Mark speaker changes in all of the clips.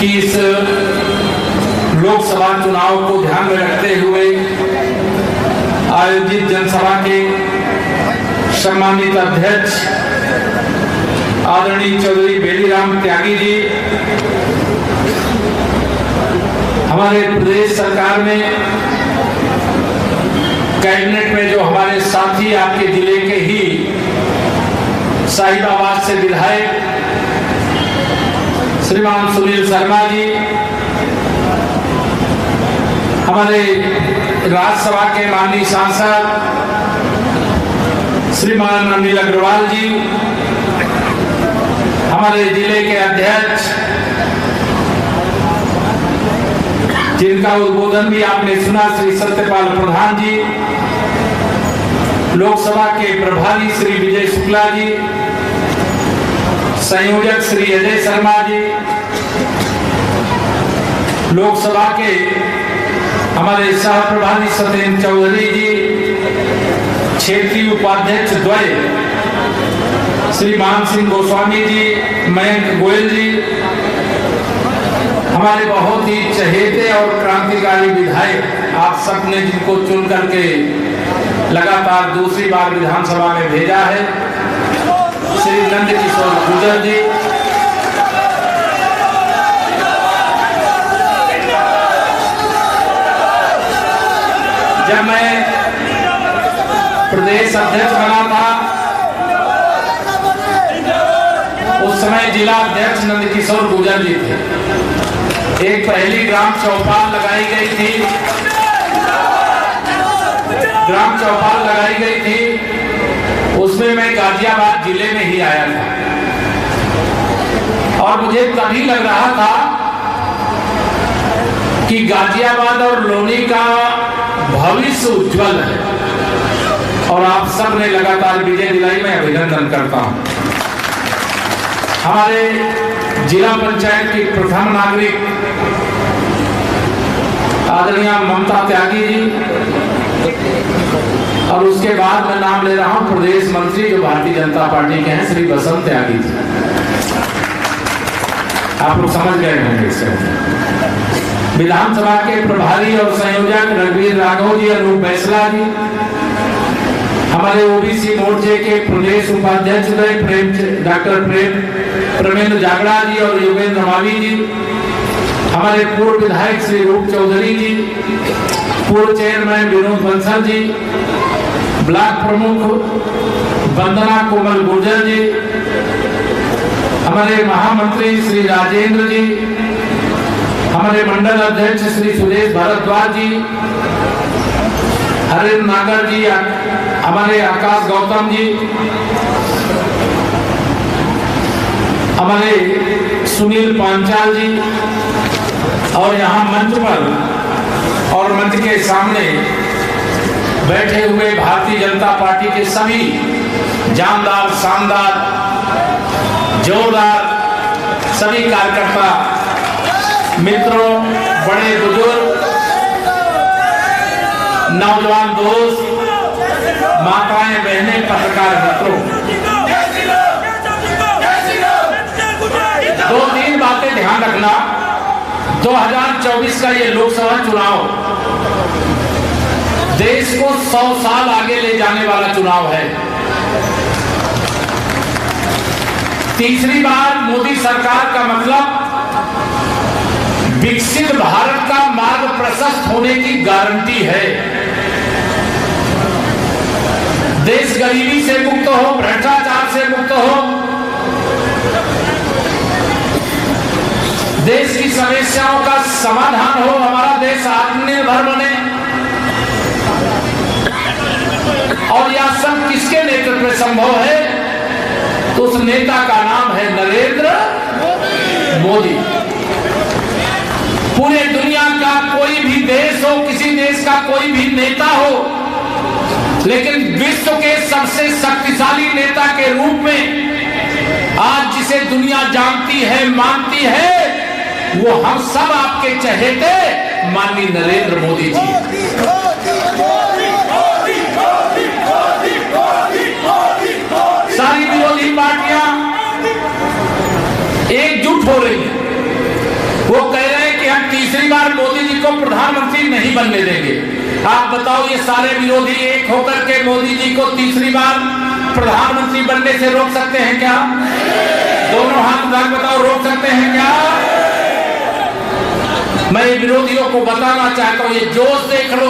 Speaker 1: कि इस लोकसभा चुनाव को ध्यान में रखते हुए आयोजित जनसभा के सम्मानित अध्यक्ष आदरणीय चौधरी बेलीराम त्यागी जी, हमारे प्रदेश सरकार में कैबिनेट में जो हमारे साथी आपके जिले के ही साहिबाबाद से विधायक श्रीमान सुनील शर्मा जी, हमारे राज्यसभा के माननीय सांसद श्रीमान अनिल अग्रवाल जी, हमारे जिले के अध्यक्ष जिनका उद्बोधन भी आपने सुना श्री सत्यपाल प्रधान जी, लोकसभा के प्रभारी श्री विजय शुक्ला जी, संयोजक श्री अजय शर्मा जी, लोकसभा के हमारे सह प्रभारी सत्येंद्र चौधरी जी, क्षेत्रीय उपाध्यक्ष द्वय श्री मान सिंह गोस्वामी जी, मयंक गोयल जी, हमारे बहुत ही चहेते और क्रांतिकारी विधायक आप सबने जिनको चुन करके लगातार दूसरी बार विधानसभा में भेजा है, श्री नंद किशोर गुर्जर जी, जब मैं प्रदेश अध्यक्ष बना था उस समय जिला अध्यक्ष नंद किशोर गुर्जर जी थे। एक पहली ग्राम चौपाल लगाई गई थी, उसमें मैं गाजियाबाद जिले में ही आया था और मुझे तभी लग रहा था कि गाजियाबाद और लोनी का भविष्य उज्जवल है और आप सब ने लगातार विजय दिलाई, मैं अभिनंदन करता हूं। हमारे जिला पंचायत की प्रथम नागरिक आदरणीय ममता त्यागी जी और उसके बाद मैं नाम ले रहा हूं प्रदेश मंत्री जो भारतीय जनता पार्टी के हैं श्री बसंत त्यागी जी, आप लोग समझ गए होंगे इससे। विधानसभा के प्रभारी और संयोजक रघुवीर राघव जी, अनूप बैसला जी, हमारे ओबीसी मोर्चे के प्रदेश उपाध्यक्ष डॉक्टर प्रेमेंद्र जागड़ा जी और योगेंद्र मावी जी, हमारे पूर्व विधायक श्री रूप चौधरी जी, पूर्व चेयरमैन विनोद बंसल जी, ब्लॉक प्रमुख वंदना कोमल गुर्जर जी, हमारे महामंत्री श्री राजेंद्र जी, हमारे मंडल अध्यक्ष श्री सुरेश भारद्वाज जी, हरेंद्र नागर जी, हमारे आकाश गौतम जी, हमारे सुनील पांचाल जी और यहाँ मंच पर और मंच के सामने बैठे हुए भारतीय जनता पार्टी के सभी जानदार, शानदार, जोरदार सभी कार्यकर्ता मित्रों, बड़े बुजुर्ग, नौजवान दोस्त, माताएं, बहनें, पत्रकार मित्रों, दो तीन बातें ध्यान रखना। 2024 का ये लोकसभा चुनाव देश को 100 साल आगे ले जाने वाला चुनाव है। तीसरी बार मोदी सरकार का मतलब विकसित भारत का मार्ग प्रशस्त होने की गारंटी है। देश गरीबी से मुक्त हो, भ्रष्टाचार से मुक्त हो, देश की समस्याओं का समाधान हो, हमारा देश आत्मनिर्भर बने। और यह सब किसके नेतृत्व में संभव है? तो उस नेता का नाम है नरेंद्र मोदी। पूरे दुनिया का कोई भी देश हो, किसी देश का कोई भी नेता हो, लेकिन विश्व के सबसे शक्तिशाली नेता के रूप में आज जिसे दुनिया जानती है, मानती है, वो हम सब आपके चहेते माननीय नरेंद्र मोदी जी। सारी विरोधी पार्टियां एकजुट हो रही हैं। वो कह रहे हैं कि हम तीसरी बार मोदी जी को प्रधानमंत्री नहीं बनने देंगे। आप बताओ, ये सारे विरोधी एक होकर के मोदी जी को तीसरी बार प्रधानमंत्री बनने से रोक सकते हैं क्या? दोनों हाथ उठा के बताओ, रोक सकते हैं क्या? मैं विरोधियों को बताना चाहता हूं, ये जोश देख लो,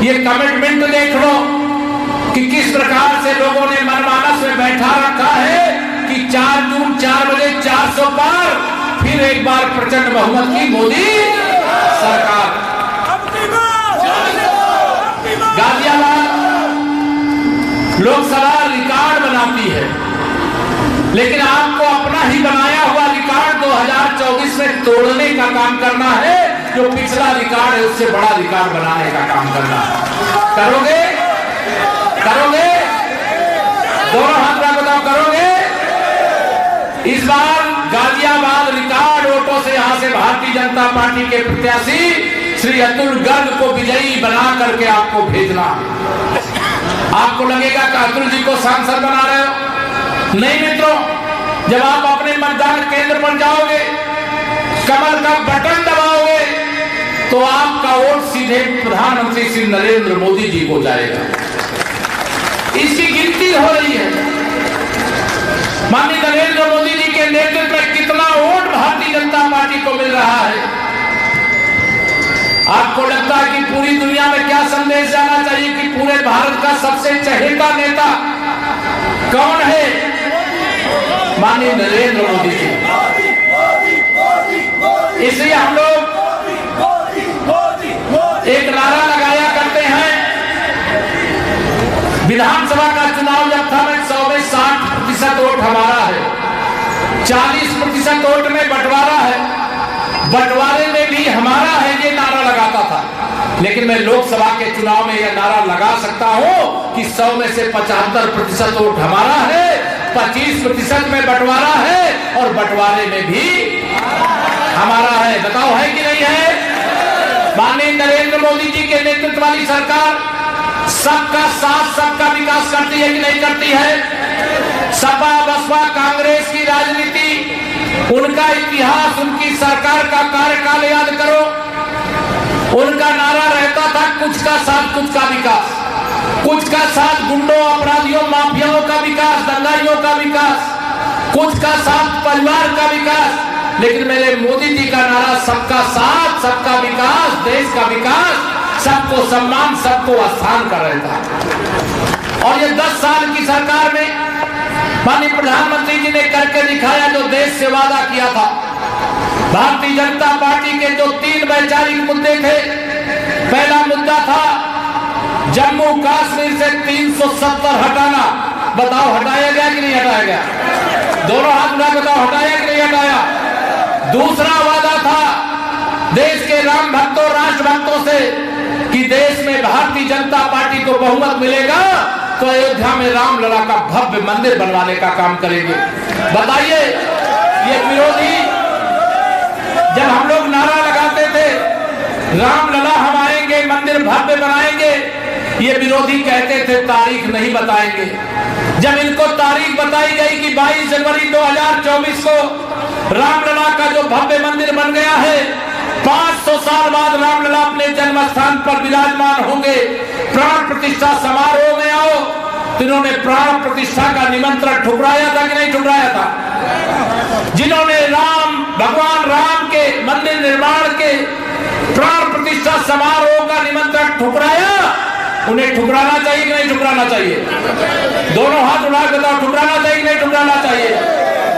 Speaker 1: ये कमिटमेंट देख लो कि किस प्रकार से लोगों ने मनमानस में बैठा रखा है कि 4 जून 4 बजे 400 पार, फिर एक बार प्रचंड बहुमत की मोदी सरकार। गाजियाबाद लोकसभा रिकॉर्ड बनाती है, लेकिन आपको अपना ही बनाया हुआ रिकॉर्ड 2024 में तोड़ने का काम करना है। जो पिछला रिकॉर्ड है उससे बड़ा रिकॉर्ड बनाने का काम करना है। करोगे? करोगे? दोनों हाथ में बताओ, करोगे? इस बार गाजियाबाद रिकॉर्ड वोटों से यहां से भारतीय जनता पार्टी के प्रत्याशी श्री अतुल गर्ग को विजयी बना करके आपको भेजना। आपको लगेगा कि अतुल जी को सांसद बना रहे हो, नहीं मित्रों। जब आप अपने मतदान केंद्र पर जाओगे, कमल का बटन दबाओगे, तो आपका वोट सीधे प्रधानमंत्री श्री नरेंद्र मोदी जी को जाएगा। इसकी गिनती हो रही है। माननीय नरेंद्र मोदी जी के नेतृत्व में कितना वोट भारतीय जनता पार्टी को मिल रहा है। आपको लगता है कि पूरी दुनिया में क्या संदेश जाना चाहिए कि पूरे भारत का सबसे चहेता नेता कौन है? माननीय नरेंद्र मोदी जी। इसलिए हम लोग एक नारा लगाया करते हैं। विधानसभा का चुनाव जब था, 100 में 60% वोट हमारा है, 40% वोट में बंटवारा है, बंटवारे में भी हमारा है, ये नारा लगाता था। लेकिन मैं लोकसभा के चुनाव में यह नारा लगा सकता हूं कि 100 में से 75% वोट हमारा है, 25% में बंटवारा है और बंटवारे में भी हमारा है। बताओ, है कि नहीं है? माननीय नरेंद्र मोदी जी के नेतृत्व वाली सरकार सबका साथ सबका विकास करती है कि नहीं करती है? सपा बसपा कांग्रेस की राजनीति, उनका इतिहास, उनकी सरकार का कार्यकाल याद करो। उनका नारा रहता था कुछ का साथ कुछ का विकास, कुछ का साथ गुंडों अपराधियों माफियाओं का विकास, दंगाइयों का विकास, कुछ का साथ परिवार का विकास। लेकिन मेरे मोदी जी का नारा सबका साथ सबका विकास, देश का विकास, सबको सम्मान, सबको स्थान का रहता। और ये 10 साल की सरकार में माननीय प्रधानमंत्री जी ने करके दिखाया जो देश से वादा किया था। भारतीय जनता पार्टी के जो 3 वैचारिक मुद्दे थे, पहला मुद्दा था जम्मू कश्मीर से 370 हटाना। बताओ, हटाया गया कि नहीं हटाया गया? दोनों हाथ उठा बताओ, हटाया कि नहीं हटाया? दूसरा वादा था देश के राम भक्तों, राष्ट्र भक्तों से कि देश में भारतीय जनता पार्टी को बहुमत मिलेगा तो अयोध्या में रामलला का भव्य मंदिर बनवाने का काम करेंगे। बताइए, ये विरोधी जब हम लोग नारा लगाते थे रामलला हम आएंगे, मंदिर भव्य बनाएंगे, ये विरोधी कहते थे तारीख नहीं बताएंगे। जब इनको तारीख बताई गई कि 22 जनवरी 2024 को रामलला का जो भव्य मंदिर बन गया है, 500 साल बाद रामलला अपने जन्म स्थान पर विराजमान होंगे, प्राण प्रतिष्ठा समारोह में आओ, तो इन्होंने प्राण प्रतिष्ठा का निमंत्रण ठुकराया था कि नहीं ठुकराया था? जिन्होंने भगवान राम के मंदिर निर्माण के प्राण प्रतिष्ठा समारोह का निमंत्रण ठुकराया, उन्हें ठुकराना चाहिए कि नहीं ठुकराना चाहिए? दोनों हाथ उठा के बताओ, ठुकराना चाहिए कि नहीं ठुकराना चाहिए?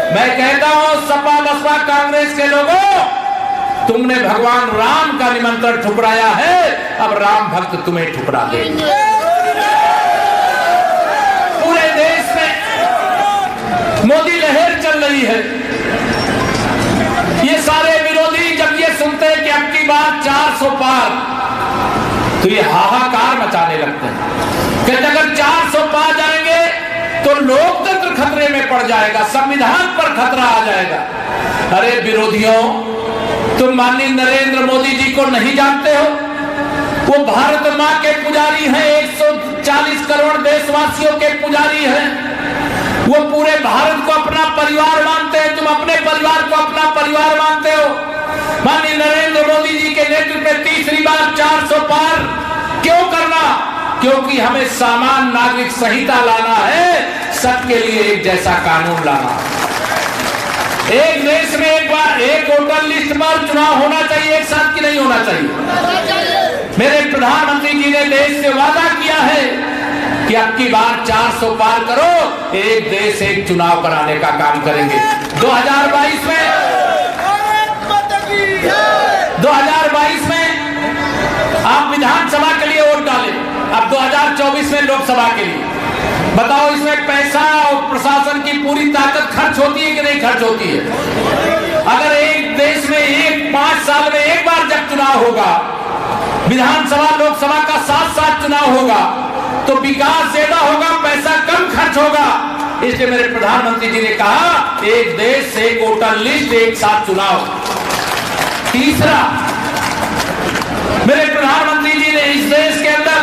Speaker 1: मैं कहता हूं सपा बसपा कांग्रेस के लोगों, तुमने भगवान राम का निमंत्रण ठुकराया है, अब राम भक्त तुम्हें ठुकरा देंगे। पूरे देश में मोदी लहर चल रही है। ये सारे विरोधी जब ये सुनते हैं कि अब की बार 400 पार, तो ये हाहाकार मचाने लगते हैं। कहते अगर 400 पार जाएंगे तो लोकतंत्र खतरे में पड़ जाएगा, संविधान पर खतरा आ जाएगा। अरे विरोधियों, तुम माननीय नरेंद्र मोदी जी को नहीं जानते हो? वो भारत माँ के पुजारी हैं, 140 करोड़ देशवासियों के पुजारी हैं। वो पूरे भारत को अपना परिवार मानते हैं, तुम अपने परिवार को अपना परिवार मानते हो। में तीसरी बार 400 पार क्यों करना? क्योंकि हमें समान नागरिक संहिता लाना है, सबके लिए एक जैसा कानून लाना। एक देश में एक बार एक वोटर लिस्ट पर चुनाव होना चाहिए, एक साथ की नहीं होना चाहिए। मेरे प्रधानमंत्री जी ने देश से वादा किया है कि अब की बार 400 पार करो, एक देश एक चुनाव कराने का काम करेंगे। 2022 में आप विधानसभा के लिए वोट डालें, अब 2024 में लोकसभा के लिए। बताओ इसमें पैसा और प्रशासन की पूरी ताकत खर्च होती है कि नहीं खर्च होती है? अगर एक देश में 5 साल में एक बार जब चुनाव होगा, विधानसभा लोकसभा का साथ चुनाव होगा, तो विकास ज्यादा होगा, पैसा कम खर्च होगा। इसलिए मेरे प्रधानमंत्री जी ने कहा एक देश एक वोटर लिस्ट एक साथ चुनाव। तीसरा, मेरे प्रधानमंत्री जी ने इस देश के अंदर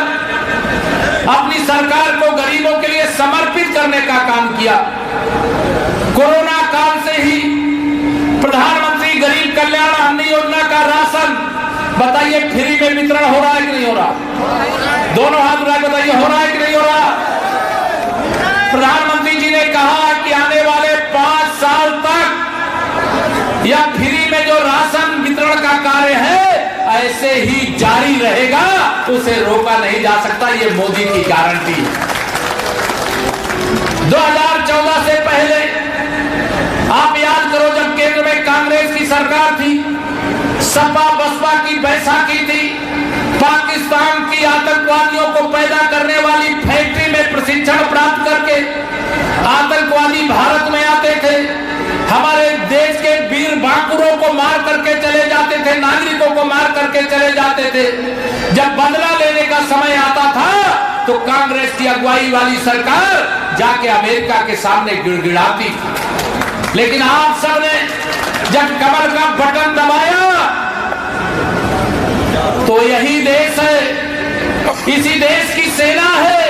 Speaker 1: अपनी सरकार को गरीबों के लिए समर्पित करने का काम किया। कोरोना काल से ही प्रधानमंत्री गरीब कल्याण अन्न योजना का राशन बताइए फ्री में वितरण हो रहा है कि नहीं हो रहा? दोनों हाथ उठा के बताइए हो रहा है कि नहीं हो रहा? प्रधानमंत्री जी ने कहा कि आने वाले 5 साल तक या फ्री में जो राशन वितरण का कार्य है ऐसे ही जारी रहेगा, उसे रोका नहीं जा सकता, ये मोदी की गारंटी है। 2014 से पहले आप याद करो जब केंद्र में कांग्रेस की सरकार थी, सपा बसपा की बैसाखी थी, पाकिस्तान की आतंकवादियों को पैदा करने वाली फैक्ट्री में प्रशिक्षण प्राप्त करके आतंकवादी भारत में आते थे, हमारे देश के वीर बांकुरों को मार करके चले जाते थे, नागरिकों को मार करके चले जाते थे। जब बदला लेने का समय आता था तो कांग्रेस की अगुवाई वाली सरकार जाके अमेरिका के सामने गिड़गिड़ाती थी। लेकिन आप सबने जब कमर का बटन दबाया तो यही देश है, इसी देश की सेना है,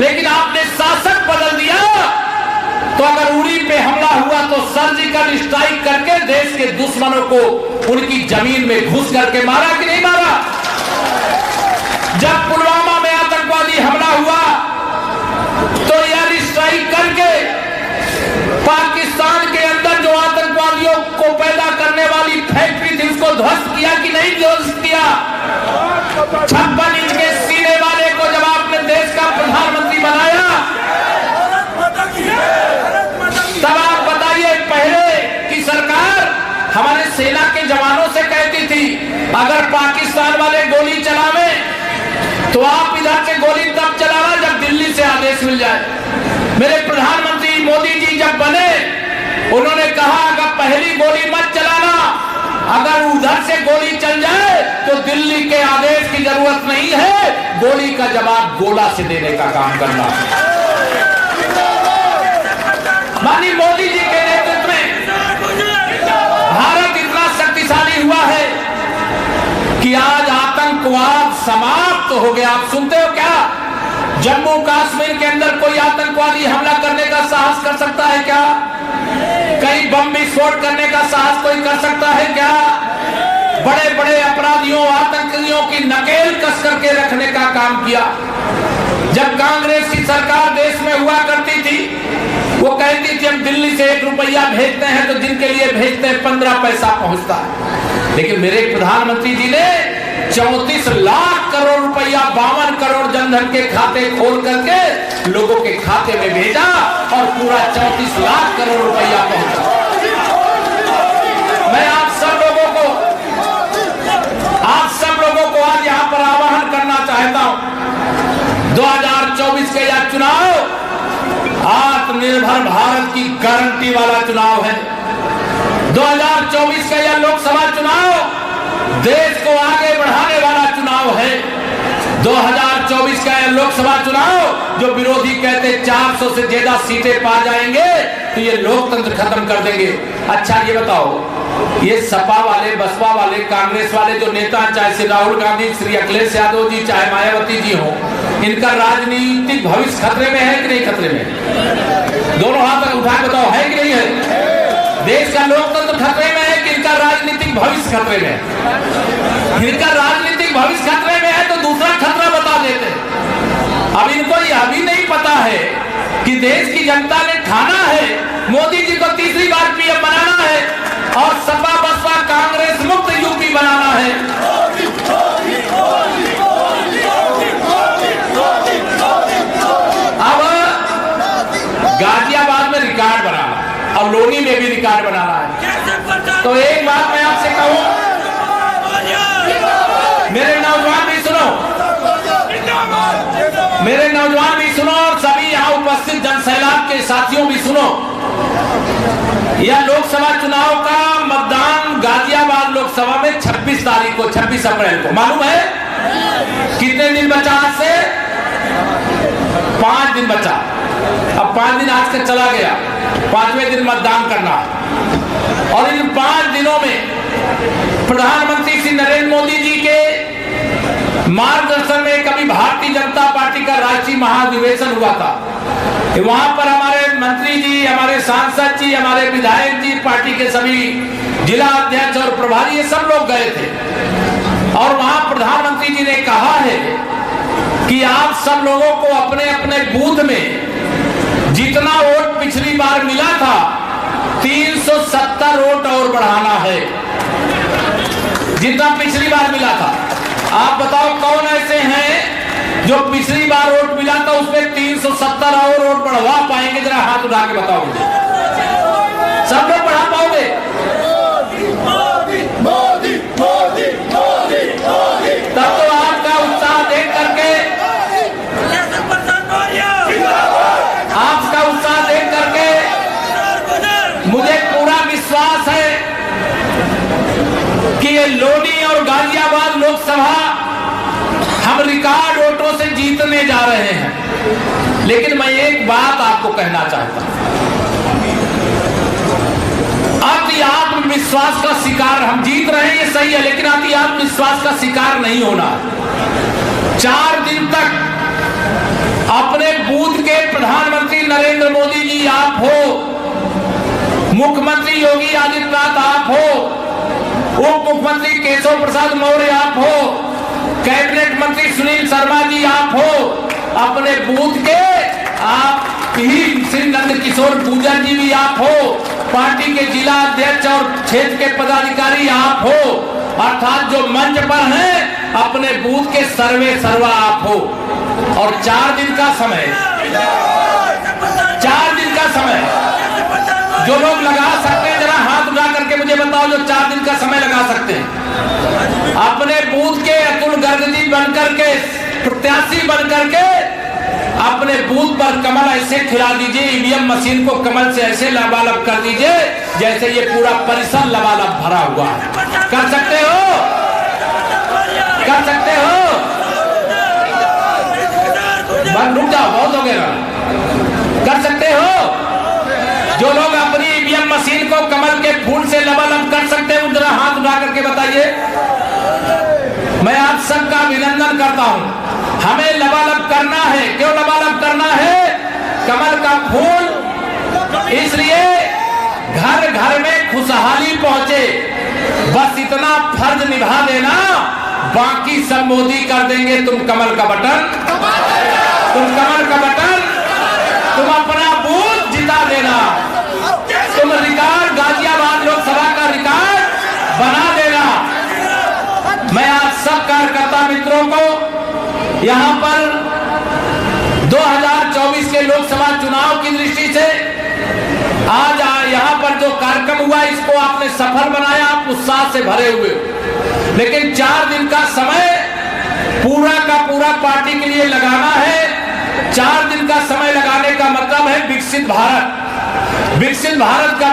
Speaker 1: लेकिन आपने शासक बदल दिया। तो अगर उड़ी पे हमला हुआ तो सर्जिकल स्ट्राइक करके देश के दुश्मनों को उनकी जमीन में घुस करके मारा कि नहीं मारा? जब पुलवामा में आतंकवादी हमला हुआ तो एयर स्ट्राइक करके पाकिस्तान के अंदर जो आतंकवादियों को पैदा करने वाली फैक्ट्री थी उसको ध्वस्त किया कि नहीं ध्वस्त किया? 56 इंच के सीने वाले को जब आपने देश का प्रधानमंत्री बनाया तब आप बताइए पहले की सरकार हमारे सेना के जवानों से कहती थी अगर पाकिस्तान वाले गोली चलावे तो आप इधर से गोली तब चलाना जब दिल्ली से आदेश मिल जाए। मेरे प्रधानमंत्री मोदी जी जब बने उन्होंने कहा अगर पहली गोली मत चलाना, अगर उधर से गोली चल जाए तो दिल्ली के आदेश की जरूरत नहीं है, गोली का जवाब गोला से देने का काम करना। माननीय मोदी जी के नेतृत्व में भारत इतना शक्तिशाली हुआ है कि आज आतंकवाद समाप्त हो गया। आप सुनते हो क्या? जम्मू कश्मीर के अंदर कोई आतंकवादी हमला करने का साहस कर सकता है क्या? कहीं बम विस्फोट करने का साहस कोई कर सकता है क्या? बड़े बड़े अपराधियों आतंकियों की नकेल कस करके रखने का काम किया। जब कांग्रेस की सरकार देश में हुआ करती थी वो कहती थी हम दिल्ली से 1 रुपया भेजते हैं तो जिनके लिए भेजते हैं 15 पैसा पहुंचता है। लेकिन मेरे प्रधानमंत्री जी ने 34 लाख करोड़ रुपया 52 करोड़ जनधन के खाते खोल करके लोगों के खाते में भेजा और पूरा 34 लाख करोड़ रुपया पहुंचा। मैं आप सब लोगों को आज यहां पर आह्वान करना चाहता हूं 2024 के यह चुनाव आत्मनिर्भर भारत की गारंटी वाला चुनाव है। 2024 का यह लोकसभा चुनाव देश को आगे बढ़ाने वाला चुनाव है। 2024 का यह लोकसभा चुनाव जो विरोधी कहते 400 से ज्यादा सीटें पा जाएंगे तो ये लोकतंत्र खत्म कर देंगे। अच्छा ये बताओ, ये सपा वाले बसपा वाले कांग्रेस वाले जो नेता चाहे श्री राहुल गांधी श्री अखिलेश यादव जी चाहे मायावती जी हो, इनका राजनीतिक भविष्य खतरे में है कि नहीं खतरे में? दोनों हाथ उठा के बताओ है कि नहीं है? देश का लोकतंत्र खतरे में है कि इनका राजनीतिक भविष्य खतरे में है? इनका राजनीतिक भविष्य खतरे में है तो दूसरा खतरा बता देते। अब इनको यह भी नहीं पता है कि देश की जनता ने ठाना है मोदी जी को तीसरी बार पीएम बनाना है और सपा बसपा कांग्रेस मुक्त यूपी बनाना है। अब गाजियाबाद में रिकॉर्ड बनाना और लोनी में भी रिकॉर्ड बनाना है। तो एक बात मैं आपसे कहूं, मेरे नौजवान भी सुनो, मेरे नौजवान भी सुनो और सभी यहाँ उपस्थित जनसैलाब के साथियों भी सुनो। यह लोकसभा चुनाव का मतदान गाजियाबाद लोकसभा में 26 तारीख को, 26 अप्रैल को, मालूम है कितने दिन बचा? आज से 5 दिन बचा। अब 5 दिन आज का चला गया, 5वें दिन मतदान करना है। और इन 5 दिनों में प्रधानमंत्री श्री नरेंद्र मोदी जी के मार्गदर्शन में कभी भारतीय जनता पार्टी का राष्ट्रीय महाधिवेशन हुआ था। वहां पर हमारे मंत्री जी, हमारे सांसद जी, हमारे विधायक जी, पार्टी के सभी जिला अध्यक्ष और प्रभारी, ये सब लोग गए थे। और वहां प्रधानमंत्री जी ने कहा है कि आप सब लोगों को अपने अपने बूथ में जितना वोट पिछली बार मिला था 370 वोट और बढ़ाना है, जितना पिछली बार मिला था। आप बताओ कौन ऐसे हैं जो पिछली बार वोट मिला था उसमें 370 और वोट बढ़वा पाएंगे? जरा हाथ उठा के बताओ मुझे। सब लोग बढ़ा पाओगे? तब तो आपका उत्साह देख करके, आपका उत्साह देख करके मुझे पूरा विश्वास है कि ये लोनी और गाजियाबाद लोकसभा हम रिकॉर्ड वोटों से जीतने जा रहे हैं। लेकिन मैं एक बात आपको कहना चाहता हूं, अति आत्मविश्वास का शिकार, हम जीत रहे हैं ये सही है, लेकिन अति आत्मविश्वास का शिकार नहीं होना। 4 दिन तक अपने बूथ के प्रधानमंत्री नरेंद्र मोदी जी आप हो, मुख्यमंत्री योगी आदित्यनाथ आप हो, उप मुख्यमंत्री केशव प्रसाद मौर्य आप हो, कैबिनेट मंत्री सुनील शर्मा जी आप हो, अपने बूथ के आप ही श्री नंद किशोर पूजन जी भी आप हो, पार्टी के जिला अध्यक्ष और क्षेत्र के पदाधिकारी आप हो, अर्थात जो मंच पर हैं अपने बूथ के सर्वे सर्वा आप हो। और 4 दिन का समय, 4 दिन का समय जो लोग लगा सकते हैं, जरा हाथ उठा करके मुझे बताओ जो 4 दिन का समय लगा सकते हैं। अपने बूथ के अतुल गर्ग जी बनकर के, प्रत्याशी बनकर के अपने बूथ पर कमल ऐसे खिला दीजिए, ईवीएम मशीन को कमल से ऐसे लबालब कर दीजिए जैसे ये पूरा परिसर लबालब भरा हुआ है। कर सकते हो? कर सकते हो? रुक जाओ, बहुत हो गया। कर सकते हो? जो लोग अपनी ईवीएम मशीन को कमल के फूल से लबालब कर सकते हैं जरा हाथ उठा करके बताइए। मैं आप सबका अभिनंदन करता हूं। हमें लबालब करना है। क्यों लबालब करना है? कमल का फूल इसलिए घर घर में खुशहाली पहुंचे। बस इतना फर्ज निभा देना, बाकी सब मोदी कर देंगे। तुम कमल का बटन, तुम कमल का बटन, तुम अपना बूथ जिता देना, तुम रिकॉर्ड गाजियाबाद लोकसभा का रिकॉर्ड बना देना। मैं आज सब कार्यकर्ता मित्रों को यहां पर 2024 के लोकसभा चुनाव की दृष्टि से आज यहां पर जो कार्यक्रम हुआ इसको आपने सफल बनाया, आप उत्साह से भरे हुए। लेकिन 4 दिन का समय पूरा का पूरा पार्टी के लिए लगाना है। 4 दिन का समय लगाने का मतलब है विकसित भारत। विकसित भारत का